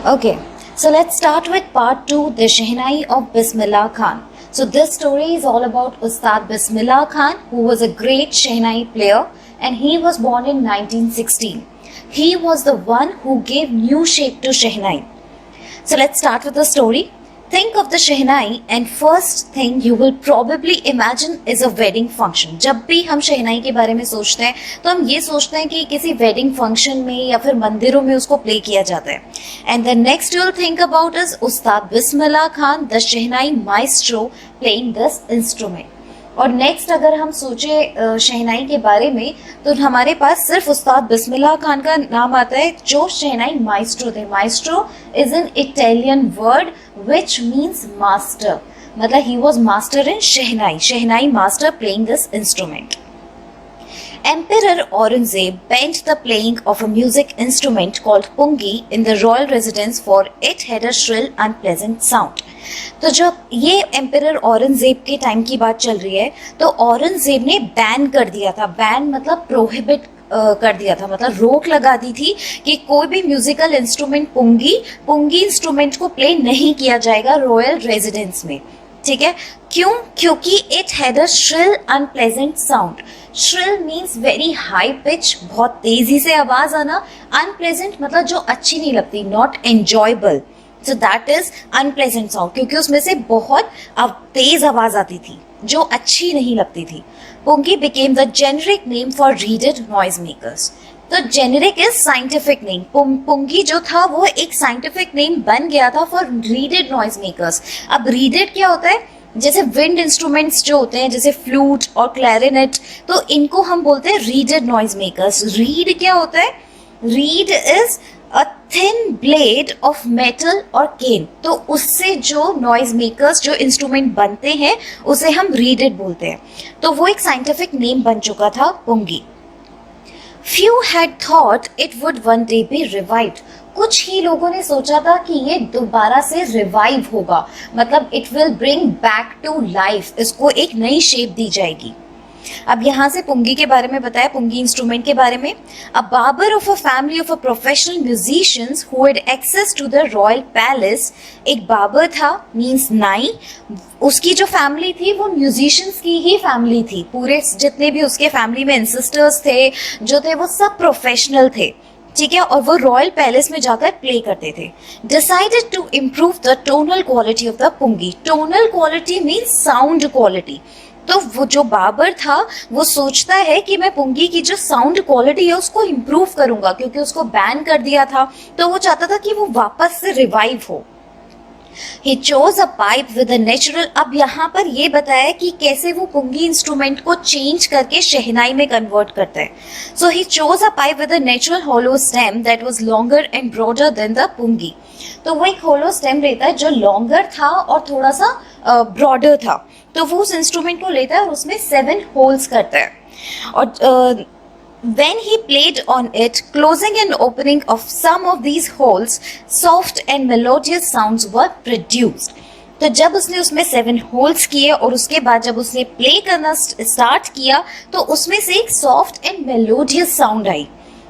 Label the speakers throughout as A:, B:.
A: Okay, so let's start with part 2, the Shehnai of Bismillah Khan. So this story is all about Ustad Bismillah Khan, who was a great Shehnai player, and he was born in 1916. He was the one who gave new shape to Shehnai. So let's start with the story. Think of the Shehnai and first thing you will probably imagine is a wedding function. जब भी हम शहनाई के बारे में सोचते हैं तो हम ये सोचते हैं कि किसी वेडिंग फंक्शन में या फिर मंदिरों में उसको प्ले किया जाता है. And the next you will think about is Ustad Bismillah Khan, the shehnai maestro, playing this instrument. और नेक्स्ट अगर हम सोचे शहनाई के बारे में तो हमारे पास सिर्फ उस्ताद बिस्मिल्लाह खान का नाम आता है जो शहनाई माइस्ट्रो थे. Maestro is an Italian word which means master, मतलब he was master in shehnai, shehnai master playing this instrument. Emperor Aurangzeb banned the playing of a music instrument called pungi in the royal residence for it had a shrill unpleasant sound. तो जब ये emperor Aurangzeb के time की बात चल रही है तो औरंगजेब ने बैन कर दिया था. बैन मतलब प्रोहिबिट कर दिया था, मतलब रोक लगा दी थी कि कोई भी म्यूजिकल इंस्ट्रूमेंट पुंगी इंस्ट्रूमेंट को प्ले नहीं किया जाएगा रॉयल रेजिडेंस में. ठीक है, क्यों? क्योंकि it had a shrill unpleasant sound. Shrill means very high pitch, बहुत तेजी से आवाज आना. अनप्लेजेंट मतलब जो अच्छी नहीं लगती, not enjoyable. So that is unpleasant sound, क्योंकि उसमें से बहुत तेज आवाज आती थी जो अच्छी नहीं लगती थी. Pungi became the generic name for reeded noise makers. तो generic is scientific name. Pungi जो था वो एक साइंटिफिक नेम बन गया था फॉर रीडेड नॉइज मेकर्स. अब रीडेड क्या होता है? जैसे विंड इंस्ट्रूमेंट्स जो होते हैं जैसे फ्लूट और क्लैरिनेट, तो इनको हम बोलते हैं रीडेड नॉइज मेकर्स. रीड क्या होता है? Read is a thin blade of metal और केन. तो उससे जो नॉइज मेकर्स जो इंस्ट्रूमेंट बनते हैं उसे हम रीडेड बोलते हैं. तो वो एक साइंटिफिक नेम बन चुका था पुंगी. Few had thought it would one day be revived. कुछ ही लोगों ने सोचा था कि ये दोबारा से रिवाइव होगा, मतलब it will bring back to life, इसको एक नई शेप दी जाएगी. अब यहाँ से पुंगी के बारे में बताया, पुंगी इंस्ट्रूमेंट के बारे में. A barber of a family of a professional musicians who had access to the royal palace. एक बार्बर था मींस नाई. उसकी जो फैमिली थी वो म्यूजिशियंस की ही फैमिली थी. पूरे जितने भी उसके फैमिली में एंसेस्टर्स थे जो थे वो सब प्रोफेशनल थे. ठीक है, और वो रॉयल पैलेस में जाकर प्ले करते थे. Decided to improve the tonal quality of the pungi. Tonal quality means sound quality. तो वो जो बाबर था वो सोचता है कि मैं पुंगी की जो साउंड क्वालिटी है उसको इम्प्रूव करूंगा, क्योंकि उसको बैन कर दिया था तो वो चाहता था कि वो वापस से रिवाइव हो. He chose a pipe with a natural. अब यहाँ पर ये बताया कि कैसे वो पुंगी इंस्ट्रूमेंट को चेंज करके शहनाई में कन्वर्ट करता है. So he chose a pipe with a natural hollow stem that was longer and broader than the pungi. तो वो एक होलो स्टेम लेता है जो लॉन्गर था और थोड़ा सा ब्रॉडर था. तो वो उस इंस्ट्रूमेंट को लेता है और उसमें 7 होल्स करता है. और when he played on it, closing and opening of some of these holes, soft and melodious sounds were produced. तो जब उसने उसमें 7 होल्स किए और उसके बाद जब उसने प्ले करना स्टार्ट किया तो उसमें से एक soft and melodious sound I.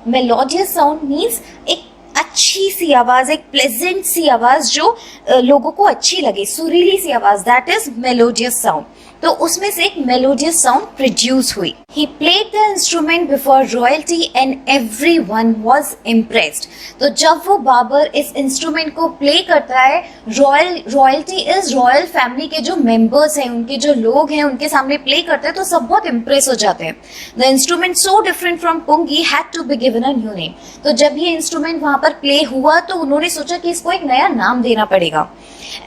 A: Melodious sound means एक अच्छी सी आवाज, एक प्लेजेंट सी आवाज जो लोगों को अच्छी लगे, सुरीली सी आवाज, दैट इज मेलोडियस साउंड. तो उसमें से एक मेलोडियस साउंड प्रोड्यूस हुई. He played the instrument before royalty and everyone was impressed. तो जब वो बाबर इस इंस्ट्रूमेंट को प्ले करता है, रॉयल्टी इज रॉयल फैमिली के जो मेंबर्स हैं, उनके जो लोग हैं, उनके सामने प्ले करते हैं तो सब बहुत इम्प्रेस हो जाते हैं. The instrument so different from pungi had to be given a new name. तो जब ये इंस्ट्रूमेंट वहां पर प्ले हुआ तो उन्होंने सोचा कि इसको एक नया नाम देना पड़ेगा.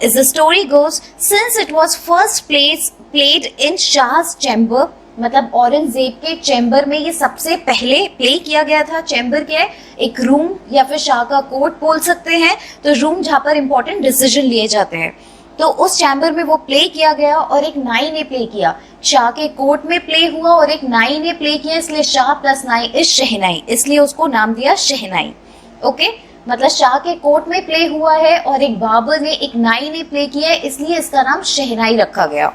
A: As the story goes, since it was first played in Shah's chamber, मतलब औरंगजेब के चैम्बर में ये सबसे पहले प्ले किया गया था. चैम्बर क्या है? एक रूम या फिर शाह का कोर्ट बोल सकते हैं. तो रूम जहाँ पर इंपॉर्टेंट डिसीजन लिए जाते हैं. तो उस चैम्बर में वो प्ले किया गया और एक नाई ने प्ले किया. शाह के कोर्ट में प्ले हुआ और एक नाई ने प्ले किया, इसलिए शाह प्लस नाई इज शहनाई, इसलिए उसको नाम दिया शहनाई. ओके, मतलब शाह के कोर्ट में प्ले हुआ है और एक बाबर ने, एक नाई ने प्ले किया है, इसलिए इसका नाम शहनाई रखा गया.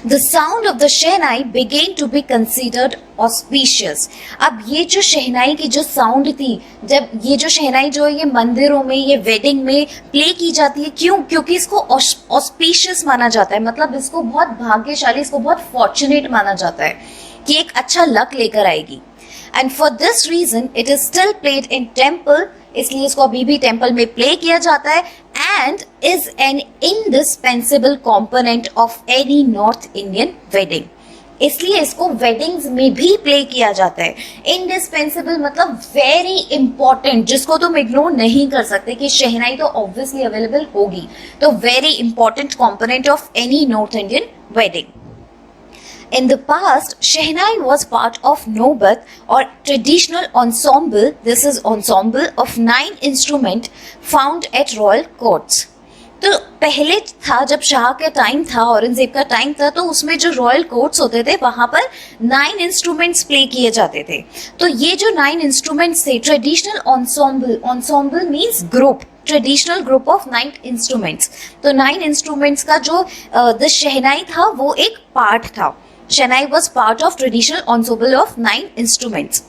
A: The sound of the shehnai began to be considered auspicious. अब ये जो शहनाई की जो साउंड थी, जब ये जो शहनाई जो है ये मंदिरों में, ये वेडिंग में प्ले की जाती है, क्यों? क्योंकि इसको ऑस्पिशियस माना जाता है, मतलब इसको बहुत भाग्यशाली, इसको बहुत फॉर्चुनेट माना जाता है कि एक अच्छा लक लेकर आएगी. And for this reason it is still played in temple, इसलिए इसको अभी भी टेम्पल में प्ले किया जाता है. And is an indispensable component of any north Indian wedding, इसलिए इसको वेडिंग्स में भी प्ले किया जाता है. इंडिस्पेंसिबल मतलब वेरी इंपॉर्टेंट, जिसको तुम इग्नोर नहीं कर सकते कि शहनाई तो ऑब्वियसली अवेलेबल होगी, तो very important component of any north Indian wedding. In the past, Shehnai was part of Nobat or traditional ensemble. This is ensemble of 9 instruments found at royal courts. तो पहले था, जब शाह का टाइम था, औरंगजेब का time था, तो उसमें जो रॉयल कोर्ट्स होते थे वहां पर 9 इंस्ट्रूमेंट्स प्ले किए जाते थे. तो ये जो 9 इंस्ट्रूमेंट्स थे, traditional ensemble, ensemble means group, traditional group of 9 instruments. तो 9 इंस्ट्रूमेंट्स का जो द शहनाई था वो एक पार्ट था. Shehnai was part of traditional ensemble of 9 instruments.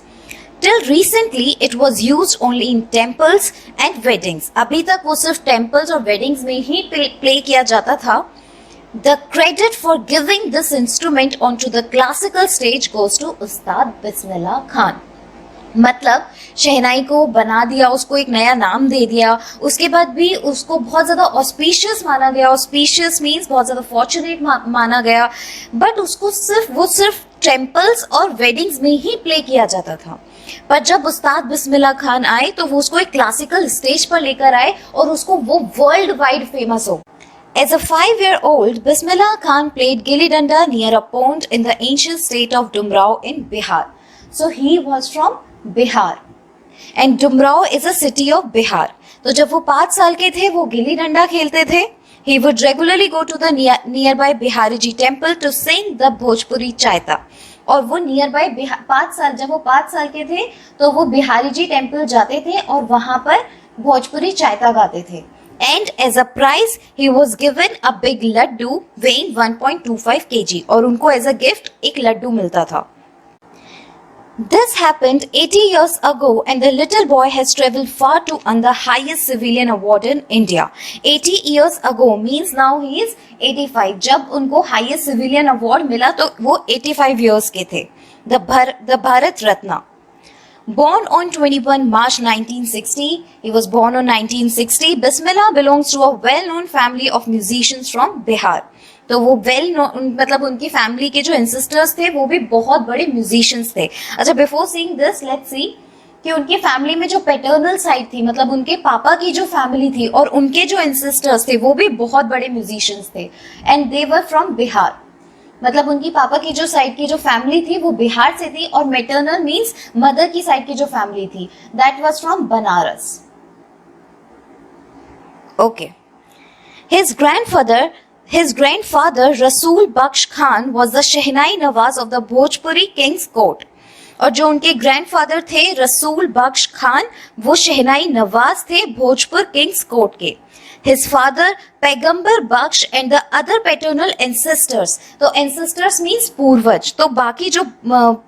A: Till recently, it was used only in temples and weddings. अभी तक वो सिर्फ temples और weddings में ही play किया जाता था. The credit for giving this instrument onto the classical stage goes to Ustad Bismillah Khan. मतलब शहनाई को बना दिया, उसको एक नया नाम दे दिया, उसके बाद भी उसको बहुत ज्यादा ऑस्पिशियस माना गया. ऑस्पिशियस मीन्स बहुत ज्यादा फॉर्चुनेट माना गया, बट उसको सिर्फ टेम्पल्स और वेडिंग्स में ही प्ले किया जाता था. पर जब उस्ताद बिस्मिल्लाह खान आए तो वो उसको एक क्लासिकल स्टेज पर लेकर आए और उसको वो वर्ल्ड वाइड फेमस हो. As a 5-year-old, Bismillah Khan played gilli danda near a pond in the ancient state of Dumrao in Bihar. So he was from Bihar and Dumraon is a city of Bihar. तो जब वो 5 साल के थे वो गिल्ली डंडा खेलते थे. He would regularly go to the nearby Bihari ji temple to sing the Bhojpuri chaita. और वो नियर बाय जब वो 5 साल के थे तो वो बिहारी जी टेम्पल जाते थे और वहां पर भोजपुरी चायता गाते थे. And as a prize he was given a big laddu weighing 1.25 kg, और उनको एज अ गिफ्ट एक लड्डू मिलता था. This happened 80 years ago and the little boy has traveled far to earn the highest civilian award in India. 80 years ago means now he is 85. जब उनको highest civilian award मिला तो वो 85 years के थे. The Bharat Ratna. Born on 21 March 1960, he was born on 1960. Bismillah belongs to a well-known family of musicians from Bihar. तो वो मतलब उनकी फैमिली के जो एंसेस्टर्स थे वो भी बहुत बड़े म्यूजिशियंस थे. अच्छा, before seeing this let's see कि उनकी फैमिली में जो पैटर्नल साइड थी, मतलब उनके पापा की जो फैमिली थी और उनके जो एंसेस्टर्स थे वो भी बहुत बड़े म्यूजिशियंस थे. And they were from Bihar, मतलब उनकी पापा की जो साइड की जो फैमिली थी वो बिहार से थी, और मैटरनल मीन्स मदर की साइड की जो फैमिली थी that was from Banaras. Okay. His grandfather Rasool Bakhsh Khan was the Shehnai Nawaz of the Bhojpuri King's Court. और जो उनके ग्रैंडफादर थे रसूल बख्श खान, वो शहनाई नवाज थे भोजपुर किंग्स कोर्ट के. His father पैगंबर बख्श and the other paternal ancestors. तो ancestors means पूर्वज. तो बाकी जो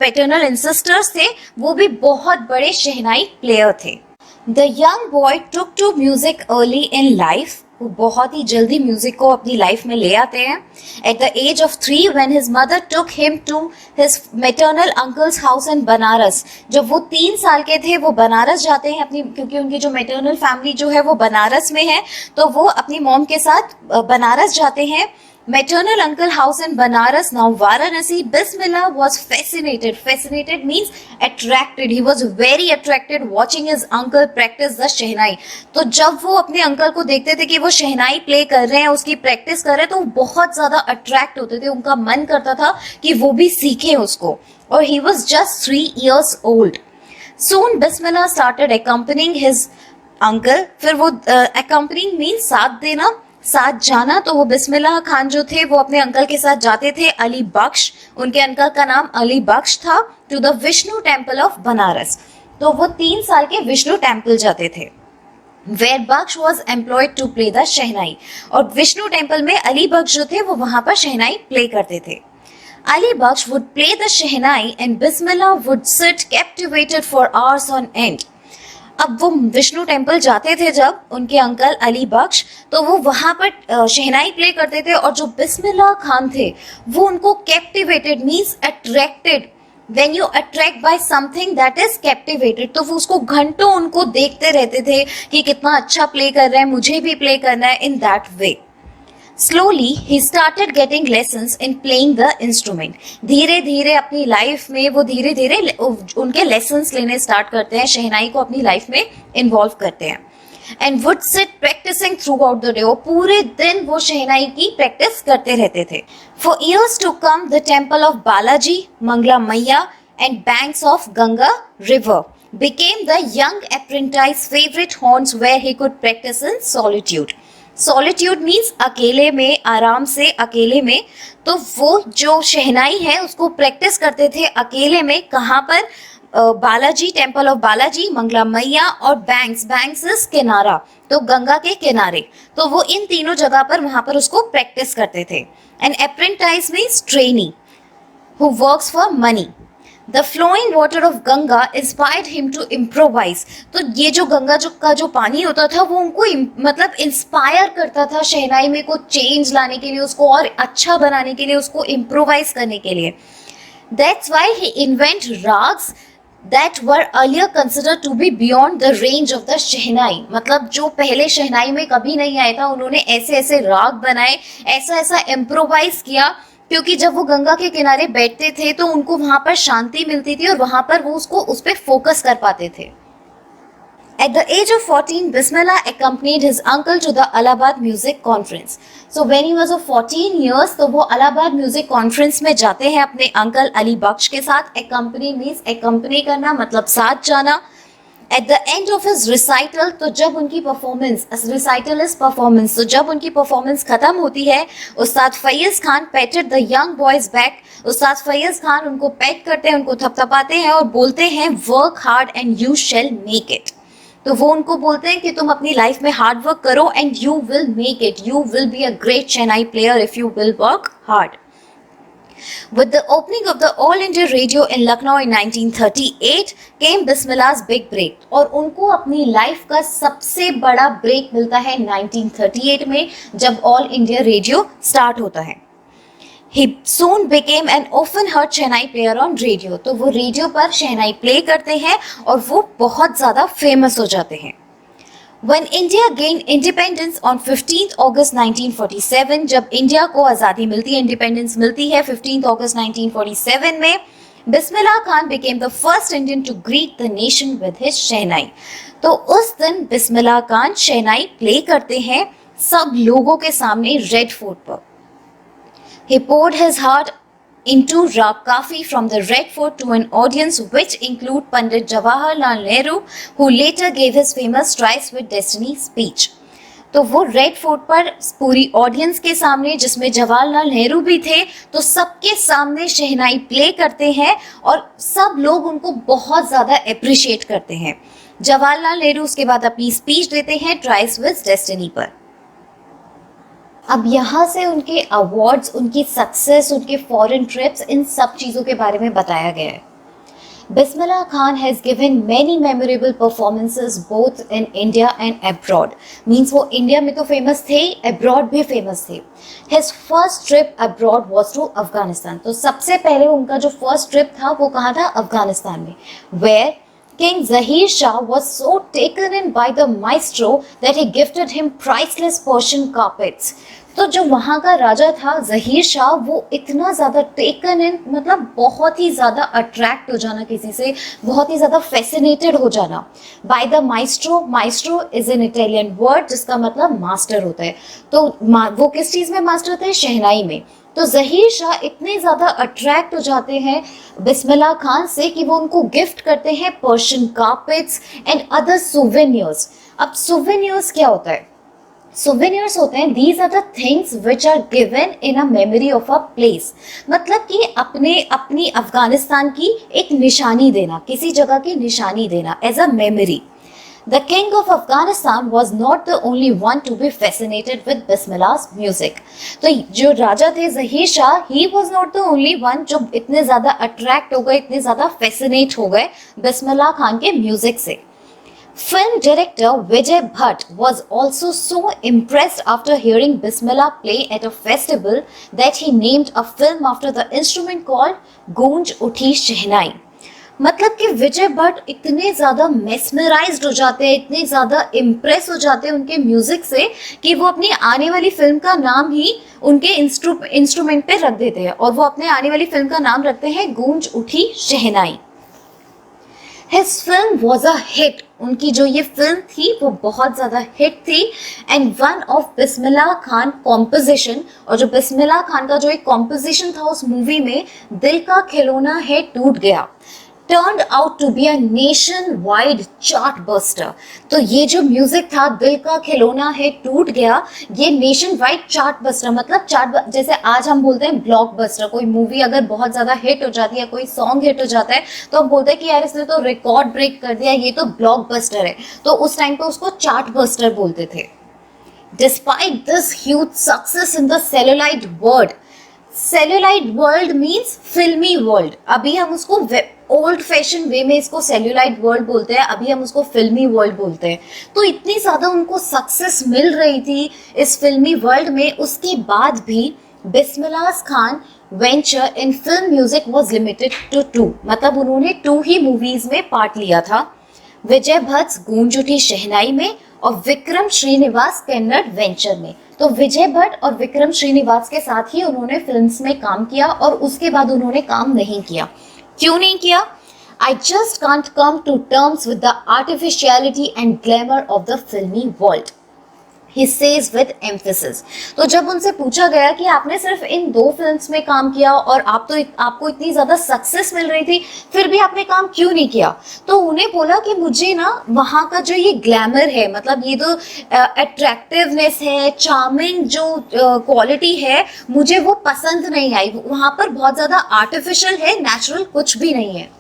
A: paternal ancestors थे वो भी बहुत बड़े शहनाई प्लेयर थे. The young boy took to music early in life. वो बहुत ही जल्दी म्यूजिक को अपनी लाइफ में ले आते हैं. At the age of 3 when his mother took him to his maternal uncle's house in Banaras. जब वो 3 साल के थे वो बनारस जाते हैं अपनी, क्योंकि उनकी जो मैटरनल फैमिली जो है वो बनारस में है, तो वो अपनी मॉम के साथ बनारस जाते हैं. Maternal uncle house in Banaras, now Varanasi. Bismillah was fascinated. Fascinated means attracted. He was very attracted watching his uncle practice the शहनाई. तो जब वो अपने अंकल को देखते थे कि वो शहनाई प्ले कर रहे हैं, उसकी प्रैक्टिस कर रहे हैं, तो वो बहुत ज्यादा अट्रैक्ट होते थे. उनका मन करता था कि वो भी सीखे उसको. और he was just 3 years old. Soon Bismillah started accompanying his uncle. फिर वो accompanying means साथ देना, साथ जाना. तो वो बिस्मिल्लाह खान जो थे वो अपने अंकल के साथ जाते थे अली बख्श, उनके अंकल का नाम अली बख्श था, to the Vishnu temple of Banaras. तो वो 3 साल के विष्णु टेम्पल जाते थे. where Baksh was employed to play the शहनाई। और विष्णु टेम्पल में अली बख्श जो थे वो वहां पर शहनाई प्ले करते थे। Ali Baksh would play the shehnai and Bismillah would sit captivated for hours on end। अब वो विष्णु टेम्पल जाते थे जब उनके अंकल अली बख्श, तो वो वहां पर शहनाई प्ले करते थे और जो बिस्मिल्लाह खान थे वो उनको captivated means attracted. When you attract by something that is captivated, तो वो उसको घंटों उनको देखते रहते थे कि कितना अच्छा प्ले कर रहा है, मुझे भी प्ले करना है, in that way. Slowly he started getting lessons in playing the instrument। धीरे धीरे अपनी लाइफ में वो धीरे धीरे उनके लेसन्स लेने स्टार्ट करते हैं, शहनाई को अपनी लाइफ में इन्वॉल्व करते हैं। And would sit practising throughout the day, वो पूरे दिन वो शहनाई की प्रैक्टिस करते रहते थे। For years to come the temple of Balaji, Mangala Maiya and banks of Ganga river became the young apprentice favorite haunts where he could practice in solitude। Solitude means अकेले में, आराम से अकेले में। तो वो जो शहनाई है उसको प्रैक्टिस करते थे अकेले में, कहाँ पर? बालाजी, टेम्पल ऑफ बालाजी, मंगला मैया और बैंक्स इज किनारा, तो गंगा के किनारे। तो वो इन तीनों जगह पर वहां पर उसको प्रैक्टिस करते थे। And apprentice means trainee who works for money. The flowing water of Ganga inspired him to improvise। तो ये जो गंगा का जो पानी होता था वो उनको मतलब इंस्पायर करता था शहनाई में को चेंज लाने के लिए, उसको और अच्छा बनाने के लिए, उसको इम्प्रोवाइज करने के लिए। That's why he invent rags that were earlier considered to be beyond the range of the शहनाई। मतलब जो पहले शहनाई में कभी नहीं आया था, उन्होंने ऐसे ऐसे राग बनाए, ऐसा ऐसा इम्प्रोवाइज किया, क्योंकि जब वो गंगा के किनारे बैठते थे तो उनको वहां पर शांति मिलती थी और वहां पर वो उसको उस पर फोकस कर पाते थे। At the age of 14, Bismillah accompanied his uncle to the Allahabad Music Conference। So when he was of 14 years, तो वो Allahabad Music Conference में जाते हैं अपने अंकल अली बख्श के साथ। Accompany means accompany करना, मतलब साथ जाना। At the end of his recital, तो जब उनकी परफॉर्मेंस, recital is performance, तो जब उनकी परफॉर्मेंस खत्म होती है, उस्ताद फैयज Khan petted the young boys back। उस्ताद फैयज खान उनको पेट करते हैं, उनको थपथपाते हैं और बोलते हैं work hard and you shell make it. तो वो उनको बोलते हैं कि तुम अपनी लाइफ में हार्ड वर्क करो and you will make it, you will be a great shehnai player if you will work hard. With the opening of the All India Radio in Lucknow in 1938 came Bismillah's big break। और उनको अपनी life का सबसे बड़ा break मिलता है 1938 में, जब ऑल इंडिया रेडियो स्टार्ट होता है। He soon became an often heard shehnai player on radio। तो वो रेडियो पर शहनाई प्ले करते हैं और वो बहुत ज़्यादा फेमस हो जाते हैं। When India gained independence on 15th August 1947, जब इंडिया को आज़ादी मिलती है, इंडिपेंडेंस मिलती है 15th August 1947 में, Bismillah Khan became the first Indian to greet the nation with his शहनाई। तो उस दिन बिस्मिल्लाह खान शहनाई प्ले करते हैं सब लोगों के सामने रेड फोर्ट पर। He poured his heart into Rag Kafi from the Red Fort to an audience which include Pandit Jawaharlal Nehru, who later gave his famous Rise with Destiny speech। तो वो red fort पर पूरी audience के सामने, जिसमें जवाहरलाल नेहरू भी थे, तो सबके सामने शहनाई प्ले करते हैं और सब लोग उनको बहुत ज़्यादा अप्रिशिएट करते हैं। जवाहरलाल नेहरू उसके बाद अपनी स्पीच देते हैं ट्राइस विद डेस्टिनी पर। अब यहाँ से उनके अवार्ड्स, उनकी सक्सेस, उनके फॉरेन ट्रिप्स, इन सब चीज़ों के बारे में बताया गया है। Bismillah Khan has given many memorable performances both in India and abroad. Means वो इंडिया में तो फेमस थे, अब्रॉड भी फेमस थे। His first trip abroad was to Afghanistan. तो सबसे पहले उनका जो फर्स्ट ट्रिप था वो कहाँ था? अफगानिस्तान में। Where King Zahir Shah was so taken in by the maestro that he gifted him priceless Persian carpets। तो जो वहाँ का राजा था जहीर शाह, वो इतना ज़्यादा टेकन इन, मतलब बहुत ही ज़्यादा अट्रैक्ट हो जाना किसी से, बहुत ही ज़्यादा फैसिनेटेड हो जाना by the maestro. Maestro is an Italian word जिसका मतलब मास्टर होता है। तो वो किस चीज़ में मास्टर थे? शहनाई में। तो जहीर शाह इतने ज़्यादा अट्रैक्ट हो जाते हैं बिस्मिल्लाह खान से कि वो उनको गिफ्ट करते हैं Persian carpets and other souvenirs. अब सोवेनियर्स क्या होता है? सोवेनियर्स होते हैं, these are the things which are given in a memory of a place. मतलब कि अपनी अफगानिस्तान की एक निशानी देना, किसी जगह की निशानी देना as a memory. The king of Afghanistan was not the only one to be fascinated with Bismillah's music. तो जो राजा थे Zaheer Shah, he was not the only one जो इतने ज़्यादा अट्रैक्ट हो गए, इतने ज़्यादा फैसिनेट हो गए बिस्मिल्लाह खान के म्यूजिक से. Film director Vijay Bhatt was also so impressed after hearing Bismillah play at a festival that he named a film after the instrument called Goonj Uthi Shehnai. मतलब कि विजय भट्ट इतने ज़्यादा मेस्मराइज्ड हो जाते हैं, इतने ज़्यादा इम्प्रेस हो जाते हैं उनके म्यूजिक से कि वो अपनी आने वाली फिल्म का नाम ही उनके इंस्ट्रूमेंट पे रख देते हैं और वो अपने आने वाली फिल्म का नाम रखते हैं गूंज उठी शहनाई. His film was a hit. उनकी जो ये फिल्म थी वो बहुत ज़्यादा हिट थी and one of Bismillah Khan composition, और जो बिस्मिल्लाह खान का जो एक कॉम्पोजिशन था उस मूवी में, दिल का खिलौना है टूट गया, turned out to be a nationwide chart buster. तो ये जो म्यूजिक था दिल का खिलौना है टूट गया, ये नेशन वाइड चार्ट बस्टर, मतलब जैसे आज हम बोलते हैं ब्लॉकबस्टर. कोई मूवी अगर बहुत ज्यादा हिट हो जाती है, कोई सॉन्ग हिट हो जाता है तो हम बोलते हैं कि यार इसने तो रिकॉर्ड ब्रेक कर दिया, ये तो ब्लॉकबस्टर है. तो उस टाइम पे उसको चार्ट बस्टर बोलते थे. Despite this huge success in the celluloid world, celluloid world means फिल्मी वर्ल्ड. अभी हम उसको ओल्ड फैशन वे में इसको सेल्यूलाइड वर्ल्ड बोलते हैं, अभी हम उसको फिल्मी वर्ल्ड बोलते हैं. तो इतनी ज़्यादा उनको सक्सेस मिल रही थी इस फिल्मी वर्ल्ड में, उसके बाद भी Bismillah Khan venture in film music was limited to 2. मतलब उन्होंने 2 ही मूवीज में पार्ट लिया था, विजय भट्ट गूंज उठी शहनाई में और विक्रम श्रीनिवास कन्नड़ वेंचर में. तो विजय भट्ट और विक्रम श्रीनिवास के साथ ही उन्होंने फिल्म्स में काम किया और उसके बाद उन्होंने काम नहीं किया. क्यों नहीं किया? I just can't come to terms with the artificiality and glamour of the filmy world. He says with emphasis. तो जब उनसे पूछा गया कि आपने सिर्फ इन 2 फिल्म्स में काम किया और आपको इतनी ज़्यादा सक्सेस मिल रही थी, फिर भी आपने काम क्यों नहीं किया, तो उन्हें बोला कि मुझे ना वहाँ का जो ये ग्लैमर है, मतलब ये जो अट्रैक्टिवनेस है, चार्मिंग जो क्वालिटी है, मुझे वो पसंद नहीं आई. वहाँ पर बहुत ज़्यादा आर्टिफिशियल है, नेचुरल कुछ भी नहीं है.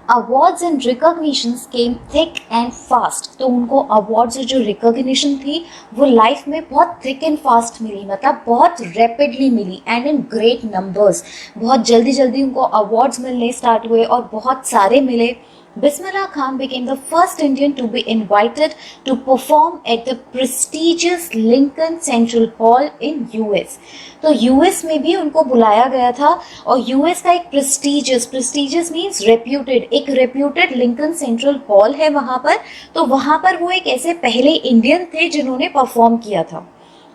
A: Awards and recognitions came thick and fast. तो उनको अवार्ड्स और जो रिकॉग्निशन थी वो लाइफ में बहुत थिक एंड फास्ट मिली, मतलब बहुत रैपिडली मिली एंड इन ग्रेट नंबर्स. बहुत जल्दी जल्दी उनको अवार्ड्स मिलने स्टार्ट हुए और बहुत सारे मिले. Bismillah Khan became the first Indian to be invited to perform at the prestigious Lincoln Central Hall in US. तो US में भी उनको बुलाया गया था और US का एक prestigious means reputed, एक reputed Lincoln Central Hall है वहाँ पर. तो वहाँ पर वो एक ऐसे पहले इंडियन थे जिन्होंने परफॉर्म किया था.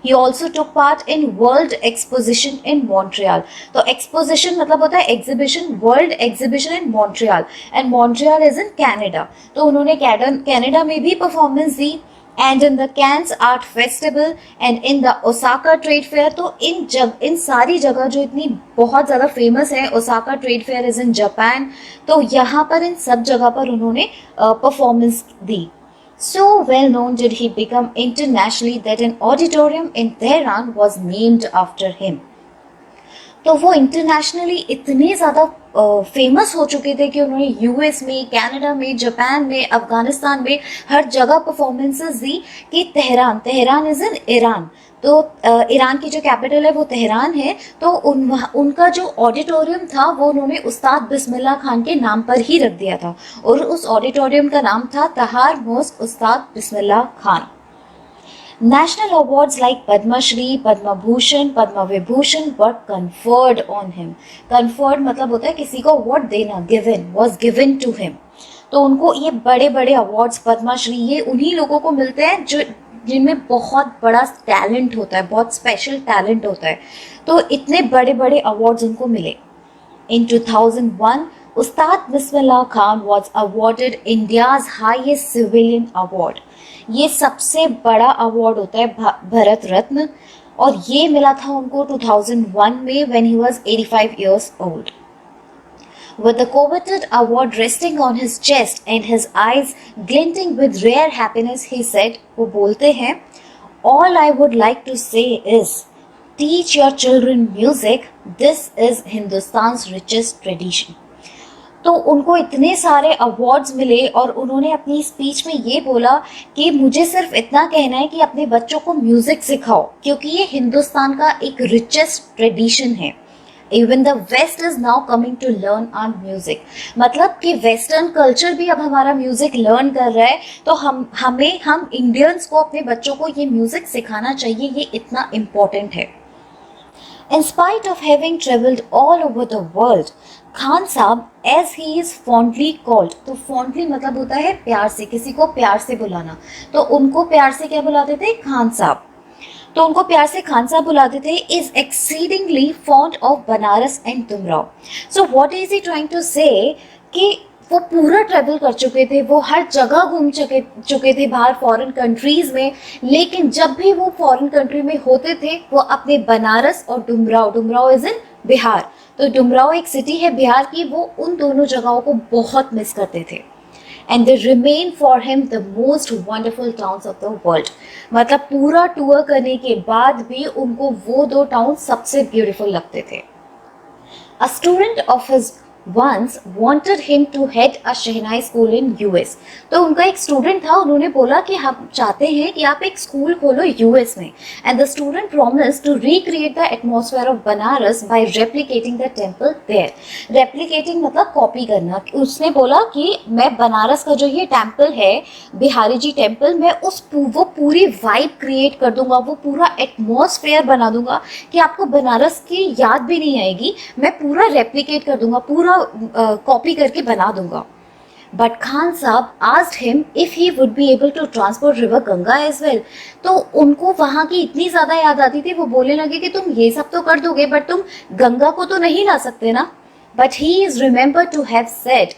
A: He also took part in World Exposition in Montreal. तो exposition मतलब होता है exhibition, World Exhibition in Montreal, and Montreal is in Canada. तो उन्होंने कनाडा में भी performance the. And in the Cannes Art Festival and in the Osaka Trade Fair. तो इन सारी जगह जो इतनी बहुत ज़्यादा फेमस है, Osaka trade fair is in Japan, तो यहाँ पर इन सब जगह पर उन्होंने performance the. So well known did he become internationally that an auditorium in Tehran was named after him. तो वो इंटरनेशनली इतने ज़्यादा फेमस हो चुके थे कि उन्होंने यूएस में, कनाडा में, जापान में, अफगानिस्तान में हर जगह परफॉर्मेंसेस दी कि तेहरान इज़ इन ईरान. तो ईरान की जो कैपिटल है वो तेहरान है. तो उनका जो ऑडिटोरियम था वो उन्होंने उस्ताद बिस्मिल्लाह खान के नाम पर ही रख दिया था और उस ऑडिटोरियम का नाम था तहार mosque Ustad Bismillah Khan. National awards like Padma Shri, Padma Bhushan, Padma Vibhushan were conferred on him. Conferred मतलब होता है किसी को अवार्ड देना, given, was given to him. तो उनको ये बड़े बड़े अवार्ड्स, पद्मा श्री, ये उन्हीं लोगों को मिलते हैं जो जिनमें बहुत बड़ा टैलेंट होता है, बहुत स्पेशल टैलेंट होता है. तो इतने बड़े बड़े अवार्ड्स उनको मिले. In 2001, Ustad Bismillah Khan was awarded India's highest civilian award. ये सबसे बड़ा अवार्ड होता है भारत रत्न, और ये मिला था उनको 2001 में when he was 85 years old. With the coveted award resting on his chest and his eyes glinting with rare happiness, he said, वो बोलते हैं, all I would like to say is, teach your children music. This is Hindustan's richest tradition. तो उनको इतने सारे awards मिले और उन्होंने अपनी स्पीच में ये बोला कि मुझे सिर्फ इतना कहना है कि अपने बच्चों को म्यूजिक सिखाओ, क्योंकि ये हिंदुस्तान का एक रिचेस्ट ट्रेडिशन है। Even the west is now coming to learn our music, मतलब कि वेस्टर्न कल्चर भी अब हमारा म्यूजिक लर्न कर रहा है, तो हम इंडियंस को अपने बच्चों को ये म्यूजिक सिखाना चाहिए, ये इतना इम्पोर्टेंट है। In spite of having traveled all over the world, Khan साहब as he is fondly called, तो fondly मतलब होता है प्यार से, किसी को प्यार से बुलाना, तो उनको प्यार से क्या बुलाते थे? खान साहब। तो उनको प्यार से खान साहब बुलाते थे, is exceedingly fond of Banaras and Dumraon. So what is he trying to say कि वो पूरा ट्रैवल कर चुके थे, वो हर जगह घूम चुके थे बाहर फॉरेन कंट्रीज में, लेकिन जब भी वो फॉरेन कंट्री में होते थे वो अपने बनारस और डुमराव इज इन बिहार, तो डुमराव एक सिटी है बिहार की, वो उन दोनों जगहों को बहुत मिस करते थे। And they remain for him the most wonderful towns of the world, मतलब पूरा टूर करने के बाद भी उनको वो दो टाउन सबसे ब्यूटीफुल लगते थे। A student of his once wanted him to head a shehnai school in US, तो उनका एक स्टूडेंट था, उन्होंने बोला कि हम चाहते हैं कि आप एक स्कूल खोलो यूएस में। And the student promised to recreate the atmosphere of Banaras by replicating the temple there. Replicating मतलब कॉपी करना। उसने बोला कि मैं बनारस का जो ये टेम्पल है, बिहारी जी टेम्पल, मैं वो पूरी वाइब क्रिएट कर दूंगा, वो पूरा एटमॉस्फेयर बना दूंगा कि आपको बनारस की याद भी नहीं आएगी, मैं पूरा रेप्लिकेट कर दूंगा, पूरा कॉपी करके बना दूंगा। बट खान साहब asked him if he would be able to transport river Ganga as well, तो उनको वहाँ की इतनी ज़्यादा याद आती थी, वो बोलने लगे कि तुम ये सब तो कर दोगे बट तुम गंगा को तो नहीं ला सकते ना। But he is remembered to have said,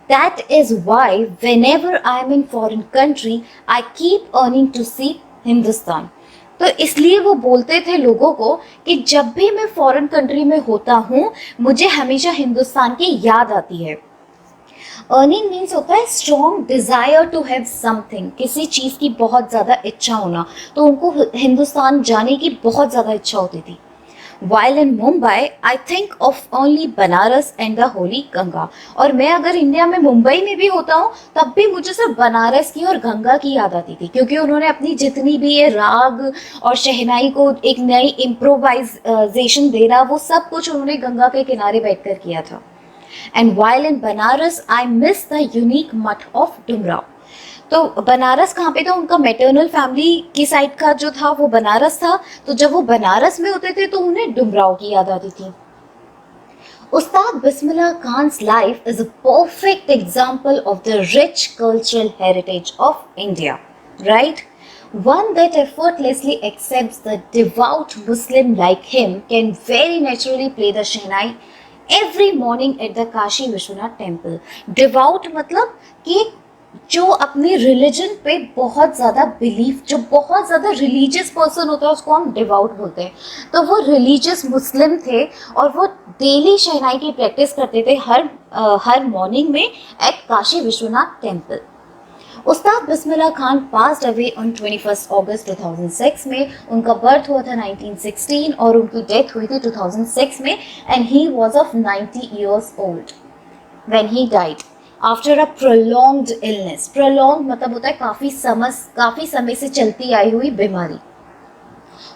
A: that is why whenever I am in foreign country I keep earning to see Hindustan। तो इसलिए वो बोलते थे लोगों को कि जब भी मैं फॉरेन कंट्री में होता हूँ मुझे हमेशा हिंदुस्तान की याद आती है। अर्निंग मीन्स होता है strong desire to have something, किसी चीज़ की बहुत ज़्यादा इच्छा होना, तो उनको हिंदुस्तान जाने की बहुत ज़्यादा इच्छा होती थी। While in Mumbai, I think of only Banaras and the holy Ganga, और मैं अगर इंडिया में मुंबई में भी होता हूँ तब भी मुझे सिर्फ बनारस की और गंगा की याद आती थी, क्योंकि उन्होंने अपनी जितनी भी ये राग और शहनाई को एक नई इम्प्रोवाइजेशन देना, वो सब कुछ उन्होंने गंगा के किनारे बैठकर किया था। And while in Banaras I miss the unique मठ of डुमराव। तो बनारस कहाँ पे था? उनका मैटरनल फैमिली की साइड का जो था वो बनारस था, तो जब वो बनारस में होते थे तो उन्हें डुमराव की याद आती थी। Ustad Bismillah Khan's life is a perfect example of the rich cultural heritage of India, right? One that effortlessly accepts the devout Muslim like him can very naturally play the Shehnai every morning at the Kashi Vishwanath temple. Devout मतलब कि जो अपने religion पे बहुत ज़्यादा belief, जो बहुत ज़्यादा रिलीजियस पर्सन होता है उसको हम डिवाउट बोलते हैं। तो वो रिलीजियस मुस्लिम थे और वो डेली शहनाई की प्रैक्टिस करते थे हर मॉर्निंग में eight Kashi Vishwanath temple. Ustad Bismillah Khan passed away on 21 अगस्त 2006 में। उनका बर्थ हुआ था 1916 और उनकी डेथ हुई थी 2006 में, and he was of 90 years old when he died after a prolonged illness। prolonged मतलब होता है काफ़ी समय से चलती आई हुई बीमारी।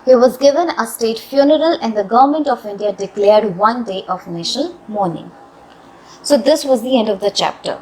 A: He was given a state funeral and the government of India declared one day of national mourning. So this was the end of the chapter.